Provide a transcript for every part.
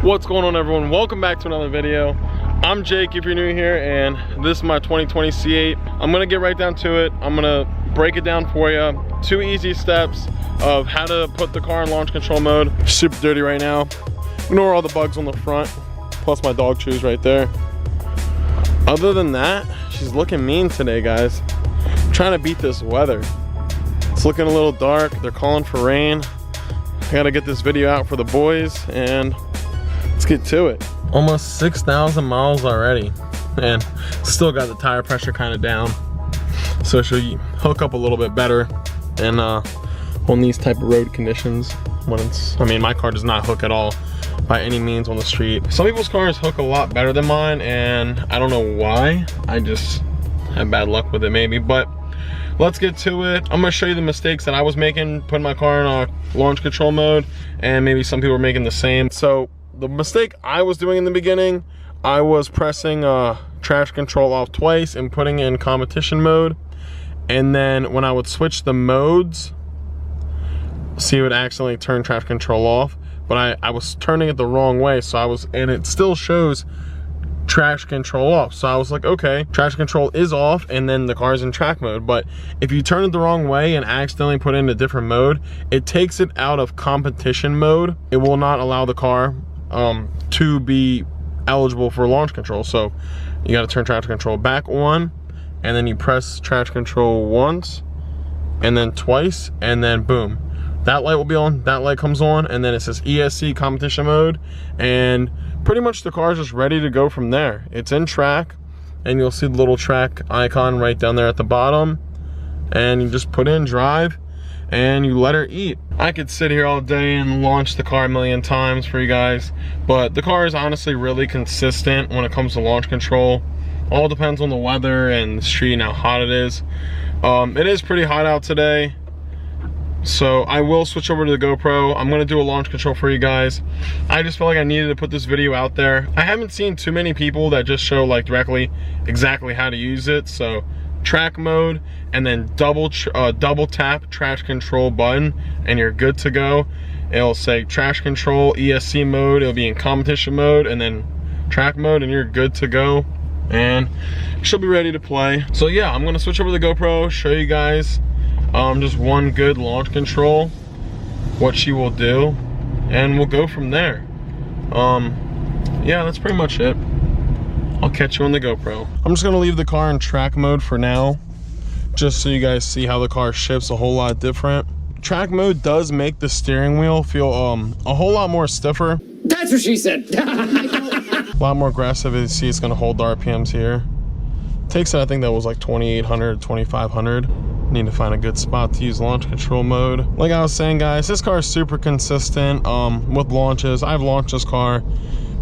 What's going on, everyone? Welcome back to another video. I'm Jake if you're new here, and this is my 2020 C8. I'm gonna get right down to it. I'm gonna break it down for you. 2 easy steps of how to put the car in launch control mode. Super dirty right now. Ignore all the bugs on the front, plus my dog chews right there. Other than that, she's looking mean today, guys. I'm trying to beat this weather. It's looking a little dark. They're calling for rain. I gotta get this video out for the boys, and let's get to it. Almost 6,000 miles already, and still got the tire pressure kind of down. So it should hook up a little bit better and on these type of road conditions. When it's, I mean, my car does not hook at all by any means on the street. Some people's cars hook a lot better than mine, and I don't know why. I just have bad luck with it maybe, but let's get to it. I'm gonna show you the mistakes that I was making putting my car in a launch control mode, and maybe some people are making the same. So the mistake I was doing in the beginning, I was pressing traction control off twice and putting it in competition mode. And then when I would switch the modes, see, it would accidentally turn traction control off, but I was turning it the wrong way. So I was, and it still shows traction control off. So I was like, okay, traction control is off and then the car's in track mode. But if you turn it the wrong way and accidentally put it in a different mode, it takes it out of competition mode. It will not allow the car to be eligible for launch control. So you got to turn traction control back on, and then you press traction control once and then twice, and then boom, that light will be on. That light comes on, and then it says ESC competition mode, and pretty much the car is just ready to go from there. It's in track, and you'll see the little track icon right down there at the bottom, and you just put in drive and you let her eat. I could sit here all day and launch the car a million times for you guys, but the car is honestly really consistent when it comes to launch control. All depends on the weather and the street and how hot it is. It is pretty hot out today, so I will switch over to the GoPro. I'm gonna do a launch control for you guys. I just felt like I needed to put this video out there. I haven't seen too many people that just show like directly exactly how to use it. So track mode, and then double tap traction control button, and you're good to go. It'll say traction control ESC mode, it'll be in competition mode, and then track mode, and you're good to go, and she'll be ready to play. So yeah, I'm gonna switch over to the GoPro, show you guys just one good launch control, what she will do, and we'll go from there. Yeah, that's pretty much it. I'll catch you on the GoPro. I'm just gonna leave the car in track mode for now, just so you guys see how the car shifts a whole lot different. Track mode does make the steering wheel feel a whole lot more stiffer. That's what she said. A lot more aggressive. You see, it's gonna hold the RPMs here. Takes it, I think that was like 2,800, 2,500. Need to find a good spot to use launch control mode. Like I was saying, guys, this car is super consistent with launches. I've launched this car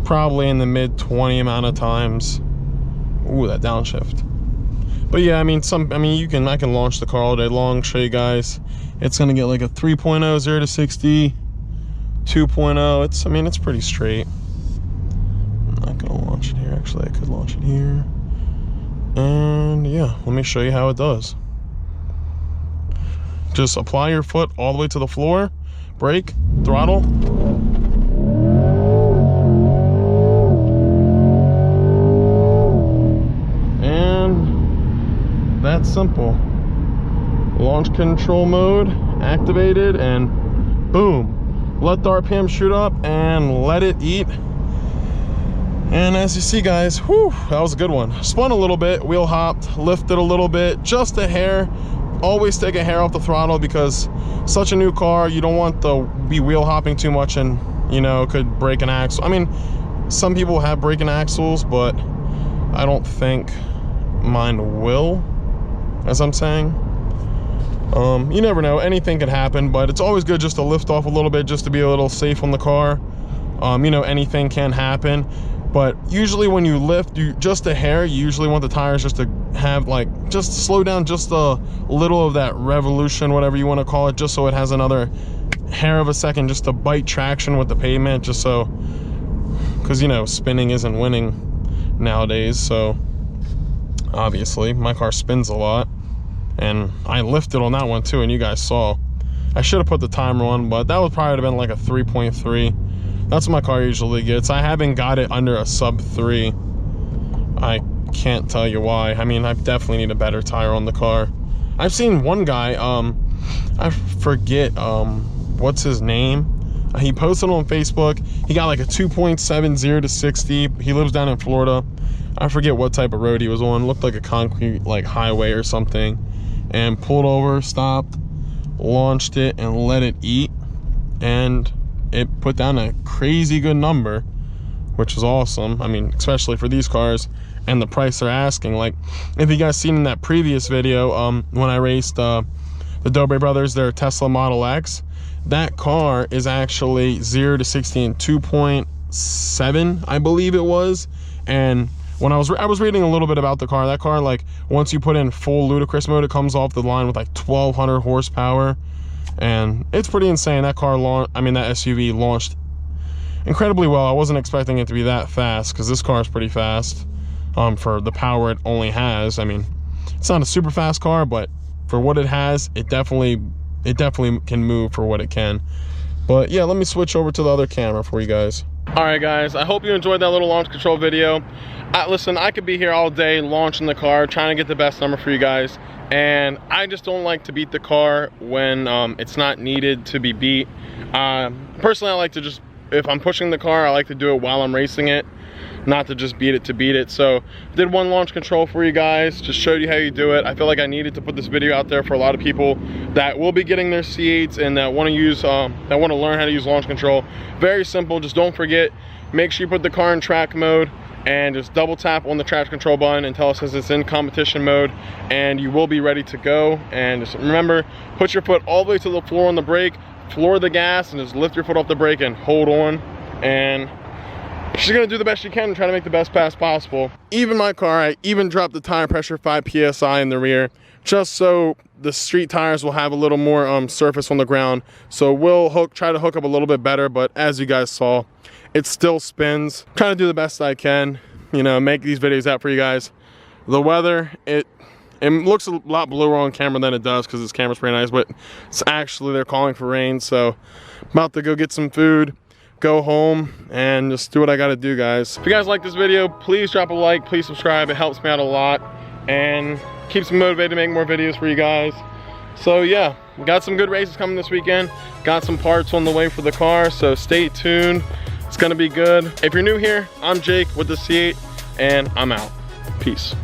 probably in the mid 20 amount of times. Ooh, that downshift. But yeah, I mean, I can launch the car all day long, show you guys. It's gonna get like a 3.0, 0 to 60, 2.0. It's pretty straight. I'm not gonna launch it here. Actually, I could launch it here. And yeah, let me show you how it does. Just apply your foot all the way to the floor, brake, throttle. That's simple. Launch control mode activated, and boom, let the RPM shoot up and let it eat. And as you see, guys, whew, that was a good one. Spun a little bit, wheel hopped, lifted a little bit, just a hair. Always take a hair off the throttle, because such a new car, you don't want to be wheel hopping too much, and you know, could break an axle. I mean, some people have breaking axles, but I don't think mine will. As I'm saying, you never know, anything can happen, but it's always good just to lift off a little bit, just to be a little safe on the car. You know, anything can happen, but usually when you lift just a hair, you usually want the tires just to have just slow down just a little of that revolution, whatever you want to call it, just so it has another hair of a second just to bite traction with the pavement, just so, because you know, spinning isn't winning nowadays. So obviously my car spins a lot, and I lifted on that one too, and you guys saw. I should have put the timer on, but that would probably have been like a 3.3, That's what my car usually gets. I haven't got it under a sub 3. I can't tell you why. I mean, I definitely need a better tire on the car. I've seen one guy, I forget what's his name. He posted on Facebook. He got like a 2.70 to 60. He lives down in Florida. I forget what type of road he was on. Looked like a concrete like highway or something. And pulled over, stopped, launched it, and let it eat. And it put down a crazy good number, which is awesome. I mean, especially for these cars and the price they're asking. Like, if you guys seen in that previous video, when I raced the Dobre brothers, their Tesla Model X, that car is actually 0 to 60 in 2.7, I believe it was. And when I was reading a little bit about the car, that car, like, once you put in full ludicrous mode, it comes off the line with like 1,200 horsepower. And it's pretty insane. That car that SUV launched incredibly well. I wasn't expecting it to be that fast, because this car is pretty fast for the power it only has. I mean, it's not a super fast car, but for what it has, it definitely can move for what it can. But yeah, let me switch over to the other camera for you guys. All right, guys, I hope you enjoyed that little launch control video. Listen, I could be here all day launching the car, trying to get the best number for you guys, and I just don't like to beat the car when it's not needed to be beat. Personally, I like to just, if I'm pushing the car, I like to do it while I'm racing it, not to just beat it. So did one launch control for you guys, just showed you how you do it. I feel like I needed to put this video out there for a lot of people that will be getting their C8s and that want to use that want to learn how to use launch control. Very simple. Just don't forget, make sure you put the car in track mode and just double tap on the traction control button until it says it's in competition mode, and you will be ready to go. And just remember, put your foot all the way to the floor on the brake, floor the gas, and just lift your foot off the brake and hold on. And she's gonna do the best she can and try to make the best pass possible. Even my car, I even dropped the tire pressure 5 PSI in the rear, just so the street tires will have a little more surface on the ground. So we'll try to hook up a little bit better, but as you guys saw, it still spins. I'm trying to do the best I can, you know, make these videos out for you guys. The weather, it looks a lot bluer on camera than it does because this camera's pretty nice, but it's actually, they're calling for rain. So I'm about to go get some food, go home, and just do what I gotta do, guys. If you guys like this video, please drop a like, please subscribe. It helps me out a lot and keeps me motivated to make more videos for you guys. So yeah, we got some good races coming this weekend. Got some parts on the way for the car, so stay tuned. It's gonna be good. If you're new here, I'm Jake with the C8, and I'm out. Peace.